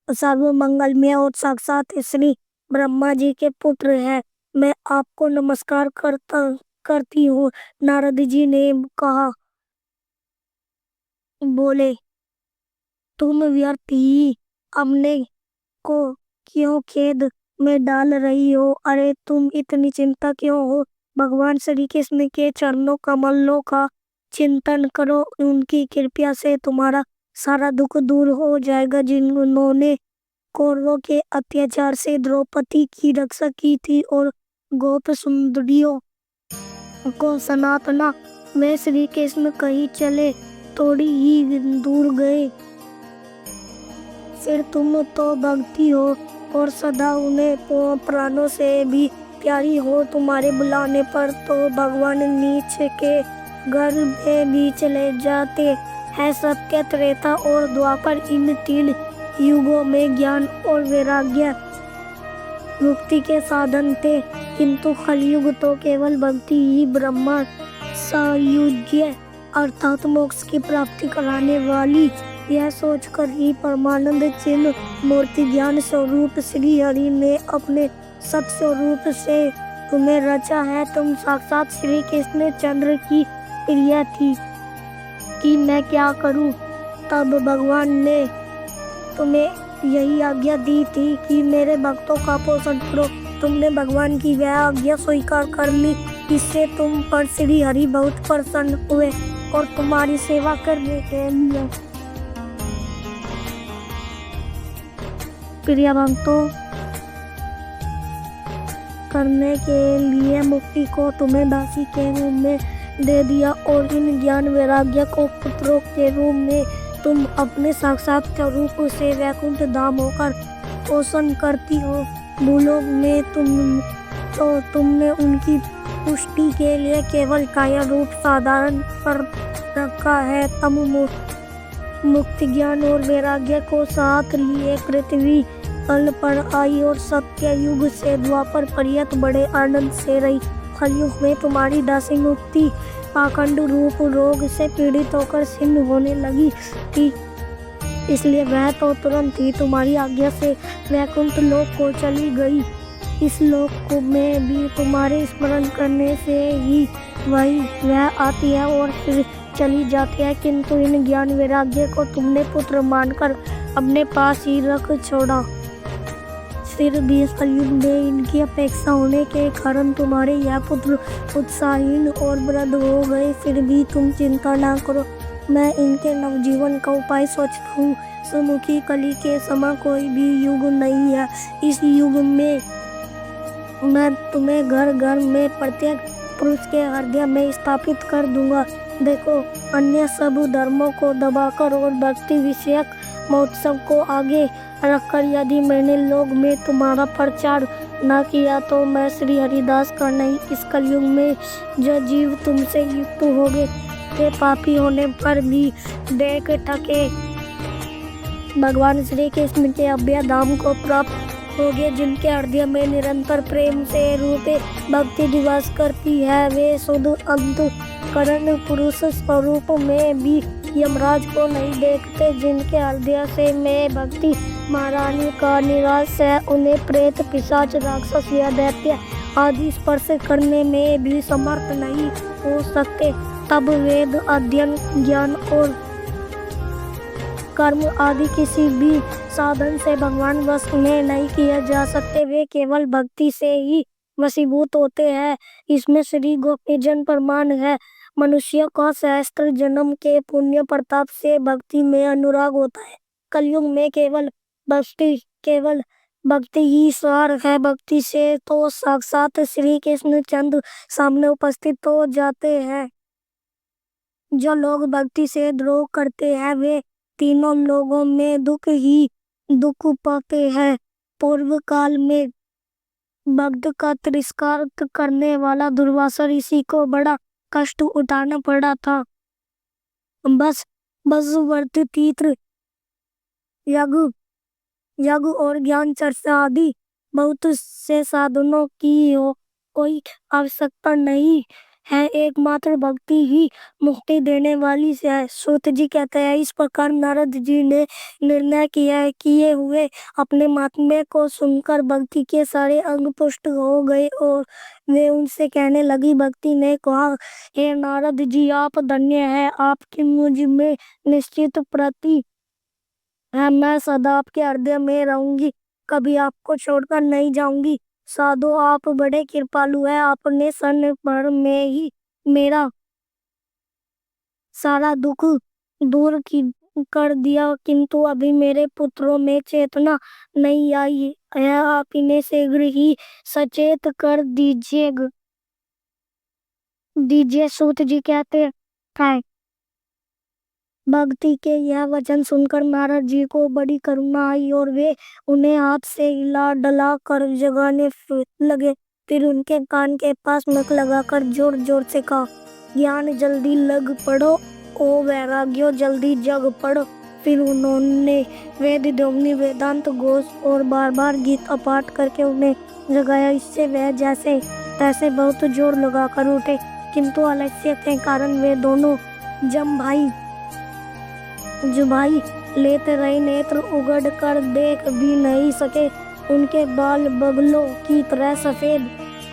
सर्व मंगलमय और साक्षात श्री ब्रह्मा जी के पुत्र हैं। मैं आपको नमस्कार करती हूँ। नारद जी ने कहा, बोले, तुम व्यर्थ ही अपने को क्यों खेद में डाल रही हो। अरे तुम इतनी चिंता क्यों हो। भगवान श्री कृष्ण के चरणों कमलों का चिंतन करो। उनकी कृपा से तुम्हारा सारा दुख दूर हो जाएगा। जिन्होंने कौरवों के अत्याचार से द्रौपदी की रक्षा की थी और गोप सुंदरियों को सनातना में श्री कृष्ण कहीं चले थोड़ी ही दूर गए। फिर तुम तो भक्ति हो और सदा उन्हें प्राणों से भी प्यारी हो। तुम्हारे बुलाने पर तो भगवान नीच के घर में भी चले जाते हैं। सत्य, त्रेता और द्वापर, इन 3 युगों में ज्ञान और वैराग्य मुक्ति के साधन थे, किंतु कलयुग तो केवल भक्ति ही ब्रह्मा सायुज्य अर्थात मोक्ष की प्राप्ति कराने वाली। यह सोचकर ही परमानंद चिन्ह मूर्ति ज्ञान स्वरूप श्री हरि ने अपने सत स्वरूप से तुम्हें रचा है। तुम साक्षात श्री कृष्ण चंद्र की प्रिया थी कि मैं क्या करूं। तब भगवान ने तुम्हें यही आज्ञा दी थी कि मेरे भक्तों का पोषण करो। तुमने भगवान की वह आज्ञा स्वीकार कर ली। इससे तुम पर श्री हरि बहुत प्रसन्न हुए और तुम्हारी सेवा करने के लिए प्रिय भक्तों करने के लिए मुक्ति को तुम्हें दासी के रूप में दे दिया और इन ज्ञान वैराग्य को पुत्रों के रूप में तुम अपने साक्षात स्वरूप से वैकुंठ धाम होकर पोषण करती हो। भूलोक में तुमने उनकी पुष्टि के लिए केवल काया रूप साधारण पर रखा है। तम मुक्ति ज्ञान और वैराग्य को साथ लिए पृथ्वी तल पर आई और सत्य युग से द्वापर पर्यंत बड़े आनंद से रही। कलयुग में तुम्हारी दासी मुक्ति पाखंड रूप रोग से पीड़ित होकर छिन्न होने लगी थी, इसलिए वह तो तुरंत ही तुम्हारी आज्ञा से वैकुंठ लोक को चली गई। इस लोक में भी तुम्हारे स्मरण करने से ही वह आती है और फिर चली जाती है, किंतु इन ज्ञान वैराग्य को तुमने पुत्र मानकर अपने पास ही रख छोड़ा। फिर भी कलयुग में इनकी अपेक्षा होने के कारण तुम्हारे यह पुत्र उत्साहहीन और वृद्ध हो गए। फिर भी तुम चिंता ना करो, मैं इनके नवजीवन का उपाय सोचता हूँ। सुमुखी कली के समान कोई भी युग नहीं है। इस युग में मैं तुम्हें घर घर में प्रत्येक पुरुष के हृदय में स्थापित कर दूंगा। देखो, अन्य सब धर्मों को दबाकर और भक्ति विषयक महोत्सव को आगे रखकर यदि मैंने लोग में तुम्हारा प्रचार न किया तो मैं श्री हरिदास का नहीं। इस कलयुग में जो जीव तुमसे युक्त होंगे के पापी होने पर भी देख ठके भगवान श्री कृष्ण के अभय धाम को प्राप्त होंगे। जिनके हृदय में निरंतर प्रेम से रूपे भक्ति निवास करती है, वे शुद्ध अंतःकरण पुरुष स्वरूप में भी यमराज को नहीं देखते। जिनके हृदय से मैं भक्ति महारानी का निवास है, उन्हें प्रेत, पिशाच, राक्षस या दैत्य आदि स्पर्श करने में भी समर्थ नहीं हो सकते। तब वेद अध्ययन, ज्ञान और कर्म आदि किसी भी साधन से भगवान वश में नहीं किए जा सकते, वे केवल भक्ति से ही वशीभूत होते हैं। इसमें श्री गोपीजन प्रमाण है। मनुष्य का सहस्त्र जन्म के पुण्य प्रताप से भक्ति में अनुराग होता है। कलयुग में केवल भक्ति ही सार है। भक्ति से तो साक्षात श्री कृष्ण चंद्र सामने उपस्थित हो जाते हैं। जो लोग भक्ति से द्रोह करते हैं वे तीनों लोगों में दुख पाते हैं। पूर्व काल में भक्त का तिरस्कार करने वाला दुर्वासा ऋषि को बड़ा कष्ट उठाना पड़ा था। बस वर्त तीर्थ यज्ञ और ज्ञान चर्चा आदि बहुत से साधनों की कोई आवश्यकता नहीं है, एकमात्र भक्ति ही मुक्ति देने वाली है। सूत जी कहते हैं, इस प्रकार नारद जी ने निर्णय किए हुए अपने महात्म्य को सुनकर भक्ति के सारे अंग पुष्ट हो गए और वे उनसे कहने लगी। भक्ति ने कहा, हे नारद जी, आप धन्य हैं, आपकी मुझ में निश्चित प्रीति है। मैं सदा आपके हृदय में रहूंगी, कभी आपको छोड़कर नहीं जाऊंगी। साधु, आप बड़े कृपालु हैं, आपने क्षण भर में ही मेरा सारा दुख दूर कर दिया, किंतु अभी मेरे पुत्रों में चेतना नहीं आई है, आप इन्हें शीघ्र ही सचेत कर दीजिए। सूत जी कहते हैं, भक्ति के यह वचन सुनकर नारद जी को बड़ी करुणा आई और वे उन्हें हाथ से हिला डला कर जगाने लगे। फिर उनके कान के पास नख लगाकर जोर जोर से कहा, ज्ञान जल्दी लग पड़ो, ओ वैराग्यो जल्दी जग पड़ो। फिर उन्होंने वेद ध्वनि वेदांत घोष और बार बार गीता पाठ करके उन्हें जगाया। इससे वह जैसे तैसे बहुत जोर लगाकर उठे, किंतु आलस्य के कारण वे दोनों जुबाई लेते रहे, नेत्र उगड़ कर देख भी नहीं सके। उनके बाल बगलों की तरह सफेद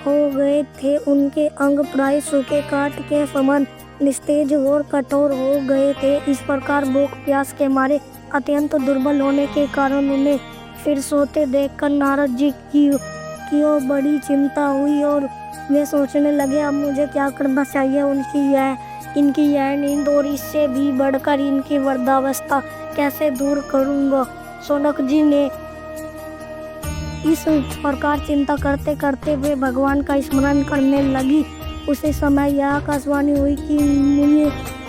हो गए थे, उनके अंग प्राय सूखे काठ के समान निस्तेज और कठोर हो गए थे। इस प्रकार भूख प्यास के मारे अत्यंत दुर्बल होने के कारण उन्हें फिर सोते देखकर नारद जी की बड़ी चिंता हुई और वे सोचने लगे, अब मुझे क्या करना चाहिए। इनकी यह नींद और इससे भी बढ़कर इनकी वृद्धावस्था कैसे दूर करूंगा। शौनक जी ने इस प्रकार चिंता करते करते वे भगवान का स्मरण करने लगी। उसी समय यह आकाशवाणी हुई कि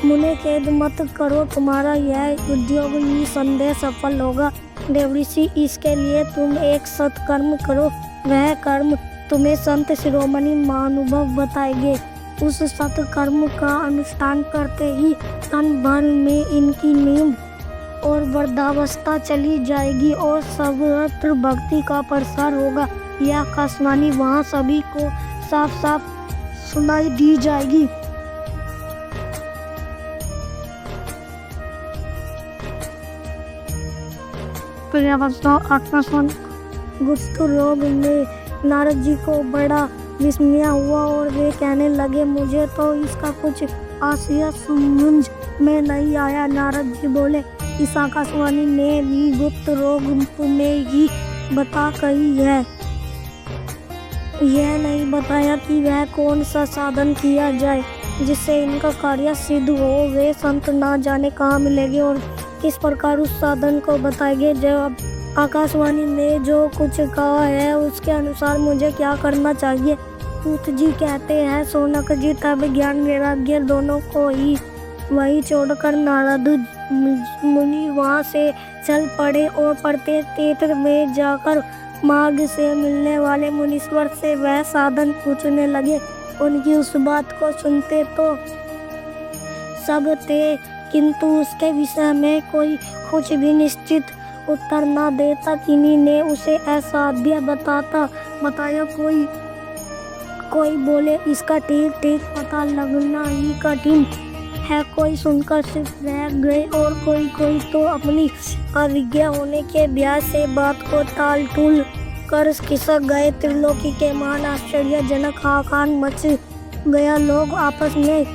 मुने खेद मत करो, तुम्हारा यह उद्योग ही संदेह सफल होगा। देवऋषि, इसके लिए तुम एक सत्कर्म करो, वह कर्म तुम्हें संत शिरोमणि महानुभव बताएंगे। उस सत्कर्म का अनुष्ठान करते ही क्षण भर में इनकी नींद और वृद्धावस्था चली जाएगी और सर्वत्र भक्ति का प्रसार होगा। यह आकाशवाणी वहाँ सभी को साफ साफ सुनाई दी जाएगी। गुप्त रोग में नारद जी को बड़ा विस्मय हुआ और वे कहने लगे, मुझे तो इसका कुछ आशय समझ में नहीं आया। नारद जी बोले, इस आकाशवाणी ने भी गुप्त रोग में ही बता कही है, यह नहीं बताया कि वह कौन सा साधन किया जाए जिससे इनका कार्य सिद्ध हो। वे संत ना जाने कहाँ मिलेंगे और किस प्रकार उस साधन को बताएंगे। जब आकाशवाणी ने जो कुछ कहा है उसके अनुसार मुझे क्या करना चाहिए। सूत जी कहते हैं, शौनक जी तब ज्ञान वैराग्य दोनों को ही वही छोड़कर नारद मुनि वहाँ से चल पड़े और प्रत्येक तीर्थ में जाकर मार्ग से मिलने वाले मुनीश्वर से वह साधन पूछने लगे। उनकी उस बात को सुनते तो सब थे, किंतु उसके विषय में कोई कुछ भी निश्चित उत्तर न देता। किन्हीं ने उसे असाध्य बताया, कोई बोले इसका ठीक पता लगना ही कठिन है, कोई सुनकर सिर्फ रह गए और कोई तो अपनी अविज्ञा होने के ब्याज से बात को टाल टूल कर खिसक गए। त्रिलोकी के महान आश्चर्यजनक हाहाकार मच गया। लोग आपस में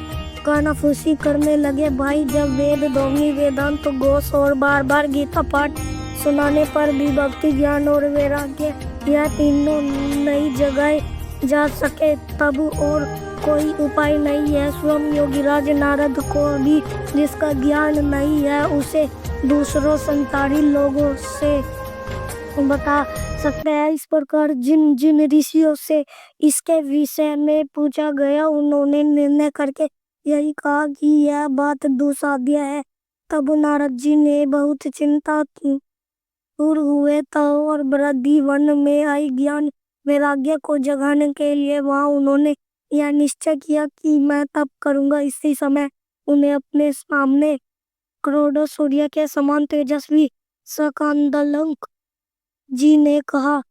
कानाफूसी करने लगे। भाई जब वेद ध्वनि वेदांत घोष और बार बार गीता पाठ सुनाने पर भी भक्ति ज्ञान और वैराग्य यह तीनों नहीं जगाए जा सके तब और कोई उपाय नहीं है। स्वयं योगीराज नारद को भी जिसका ज्ञान नहीं है उसे दूसरों संसारी लोगों से बता सकते हैं। इस प्रकार जिन जिन ऋषियों से इसके विषय में पूछा गया उन्होंने निर्णय करके यही कहा कि यह बात दुस्साध्य है। तब नारद जी ने बहुत चिंता की दूर हुए तो और बृहदि वन में आई ज्ञान वैराग्य को जगाने के लिए वहां उन्होंने यह निश्चय किया कि मैं तप करूंगा। इसी समय उन्हें अपने सामने करोड़ों सूर्य के समान तेजस्वी शकांदलक जी ने कहा,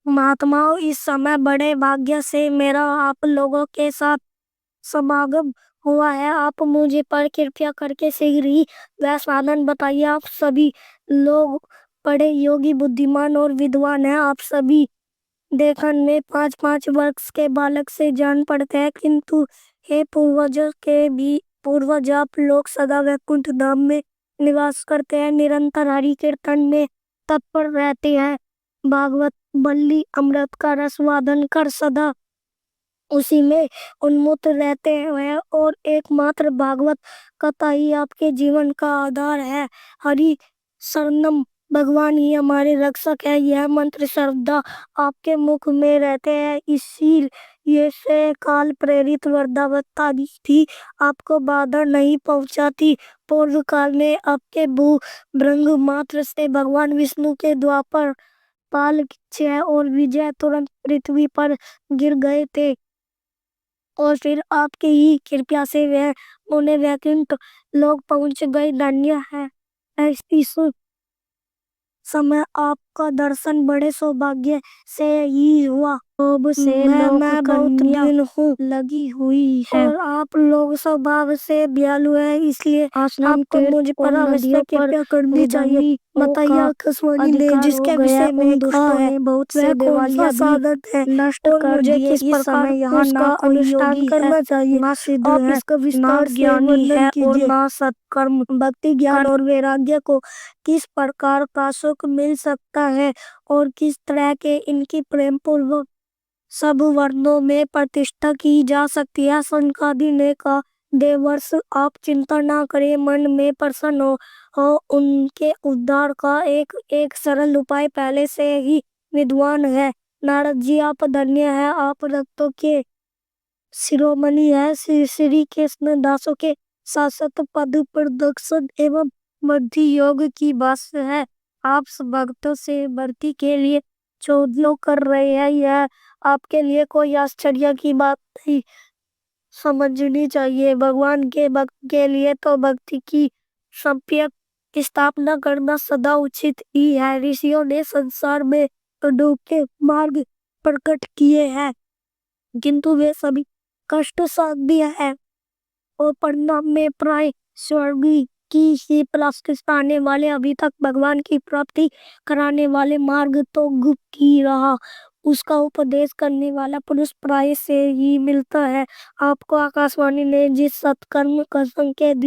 महात्माओं इस समय बड़े भाग्य से मेरा आप लोगों के साथ समागम हुआ है। आप मुझे पर कृपया करके शीघ्र ही वह साधन बताइए। आप सभी लोग बड़े योगी बुद्धिमान और विद्वान हैं। आप सभी देखन में 5-5 वर्ष के बालक से जान पड़ते हैं, किंतु हे पूर्वजों के भी पूर्वज आप लोग सदा वैकुंठ धाम में निवास करते हैं, निरंतर हरि कीर्तन में तत्पर रहते हैं, भागवत बल्ली अमृत का रसवादन कर सदा उसी में उन्मुक्त रहते हैं और एकमात्र भागवत कथा ही आपके जीवन का आधार है। हरि शरणम भगवान ही हमारे रक्षक है। यह मंत्र श्रद्धा आपके मुख में रहते हैं, इसीलिए से काल प्रेरित वृद्धावस्था थी आपको बाधा नहीं पहुंचाती। पूर्व काल में आपके भू भृंग मात्र से भगवान विष्णु के द्वापर पाल क्षय और विजय तुरंत पृथ्वी पर गिर गए थे और फिर आपकी ही कृपया से वह उन्हें वैकुंठ लोग पहुंच गए। धन्य है इस समय आपका दर्शन बड़े सौभाग्य से ही हुआ। अब से मैं बहुत दिन हूँ लगी हुई है और आप लोग स्वभाव से दयालु है, इसलिए आपको मुझ पर अवश्य कृपया करनी चाहिए। बताइए आकाशवाणी ने जिसके विषय में कहा है बहुत से देवालिया साधन है नष्ट कर दिए। किस प्रकार यहाँ ना अनुष्ठान करना चाहिए, आप इसका विस्तार से वर्णन कीजिए। ना सत्कर्म भक्ति ज्ञान और वैराग्य को किस प्रकार का सुख मिल सकता है और किस तरह के इनकी प्रेम पूर्वक सब वर्णों में प्रतिष्ठा की जा सकती है। सनकादि ने कहा, देवर्ष आप चिंता ना करें, मन में प्रसन्न हो उनके उद्धार का एक एक सरल उपाय पहले से ही विद्वान है। नारद जी आप धन्य है, आप रक्तों के शिरोमणि है, श्री कृष्ण दासों के शाश्वत पद प्रदर्शन एवं मध्य योग की बस है। आप भक्तों से भक्ति के लिए चौधलो कर रहे हैं, यह आपके लिए कोई आश्चर्य की बात नहीं समझनी चाहिए। भगवान के भक्त के लिए तो भक्ति की सम्यक स्थापना करना सदा उचित ही है। ऋषियों ने संसार में अनोखे मार्ग प्रकट किए हैं, किंतु वे सभी कष्ट साध्य है और परिणाम में प्राय स्वर्ग की ही प्राप्ति पाने वाले अभी तक भगवान की प्राप्ति कराने वाले मार्ग तो गुप्त ही रहा। उसका उपदेश करने वाला पुरुष प्राय से ही मिलता है। आपको आकाशवाणी ने जिस सत्कर्म का संकेत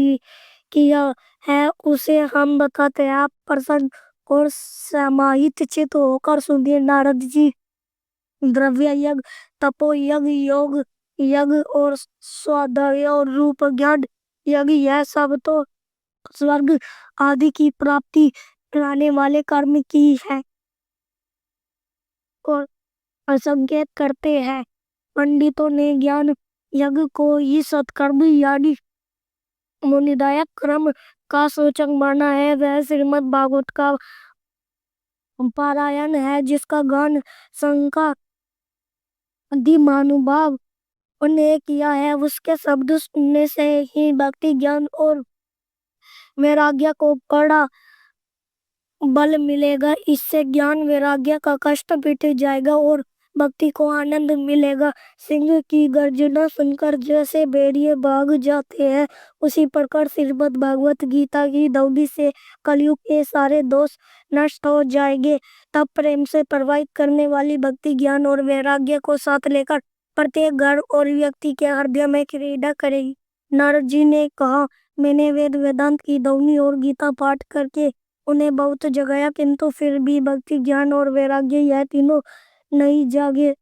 किया है उसे हम बताते हैं। आप प्रसन्न और समाहित चित्त होकर सुनिए। नारद जी द्रव्य यज्ञ तपो यज्ञ योग यज्ञ और स्वाध्याय और रूप ज्ञान यज्ञ यह सब तो स्वर्ग आदि की प्राप्ति कराने वाले कर्म की है और संकेत करते हैं। पंडितों ने ज्ञान यज्ञ को ही सत्कर्म यानी मुनिदायक कर्म का सूचक माना है। वह श्रीमद् भागवत का पारायण है जिसका गान शंकर आदि महानुभाव ने किया है। उसके शब्द सुनने से ही भक्ति ज्ञान और वैराग्य को बड़ा बल मिलेगा। इससे ज्ञान वैराग्य का कष्ट मिट जाएगा और भक्ति को आनंद मिलेगा। सिंह की गर्जना सुनकर जैसे भेड़िए भाग जाते हैं, उसी प्रकार श्रीमद् भागवत गीता की ध्वनि से कलयुग के सारे दोष नष्ट हो जाएंगे। तब प्रेम से प्रवाहित करने वाली भक्ति ज्ञान और वैराग्य को साथ लेकर प्रत्येक घर और व्यक्ति के हृदय में क्रीड़ा करेगी। नारद जी ने कहा, मैंने वेद वेदांत की ध्वनि और गीता पाठ करके उन्हें बहुत जगाया, किंतु फिर भी भक्ति, ज्ञान और वैराग्य यह तीनों नहीं जागे।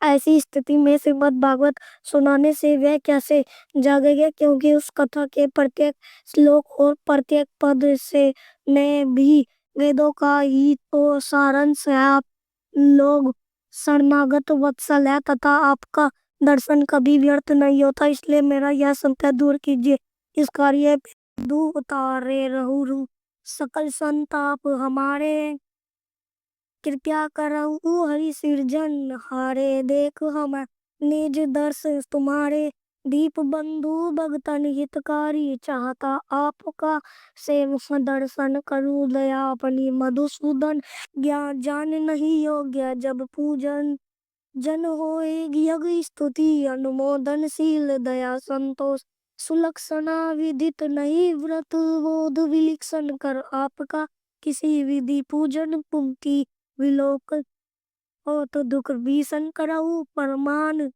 ऐसी स्थिति में श्रीमद् भागवत सुनाने से वह कैसे जागेंगे, क्योंकि उस कथा के प्रत्येक श्लोक और प्रत्येक पद से में भी वेदों का ही तो सारांश है। आप लोग शरणागत वत्सल है तथा आपका दर्शन कभी व्यर्थ नहीं होता, इसलिए मेरा यह संदेह दूर कीजिए। इस कार्य पे दूर उतारे रहु सकल संताप हमारे, कृपया करहु हरि सिरजन हारे। देख हम निज दर्श तुम्हारे, दीप बंधु भगतन हितकारी, चाहता आपका सेव दर्शन करूं दया अपनी। मधुसूदन ज्ञान जान नहीं योग्य जब पूजन, जन होए यज्ञ स्तुति अनुमोदनशील, दया संतोष सुलक्षणा विदित नहीं, व्रत बोध विलक्षण कर आपका किसी विधि पूजन पुंकी विलोक हो तो दुख भीषण करऊ परमान।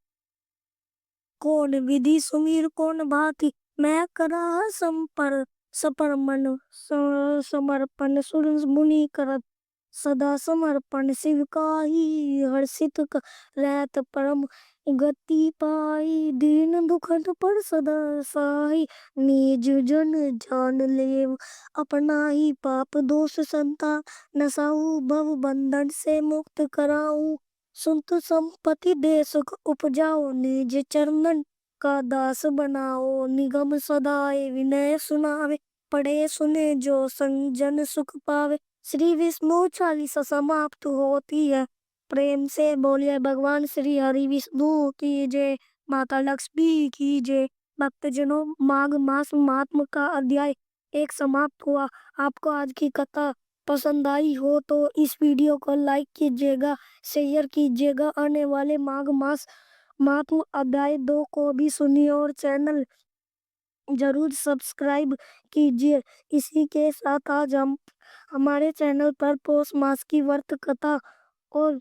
कौन विधि सुमीर कौन भांति, मैं करा सपरमन समर्पण सुर मुनि करत सदा समर्पण, शिव का ही हर्षित रहत परम गति पाई, दीन दुखन पर सदा सहाय, निज जन जान लेव अपना ही, पाप दोष संता नसाऊ, भव बंधन से मुक्त कराऊं, सुत संपत्ति दे सुख उपजाओ, निज चरणन का दास बनाओ, निगम सदाए विनय सुनावे, पढ़े सुने जो संजन सुख पावे। श्री विष्णु चालीसा समाप्त होती है। प्रेम से बोलिए भगवान श्री हरि विष्णु की जय, माता लक्ष्मी की जय। भक्तजनों, माघ मास महात्म का अध्याय 1 समाप्त हुआ। आपको आज की कथा पसंद आई हो तो इस वीडियो को लाइक कीजिएगा, शेयर कीजिएगा। आने वाले माघ मास महात्म अध्याय 2 को भी सुनिए और चैनल जरूर सब्सक्राइब कीजिए। इसी के साथ आज हम हमारे चैनल पर पौष मास की व्रत कथा और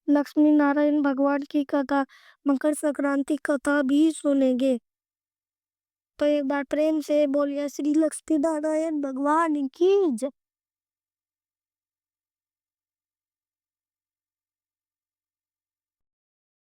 लक्ष्मी नारायण भगवान की कथा, मकर संक्रांति कथा भी सुनेंगे। तो एक बार प्रेम से बोलिए श्री लक्ष्मी नारायण भगवान की जय।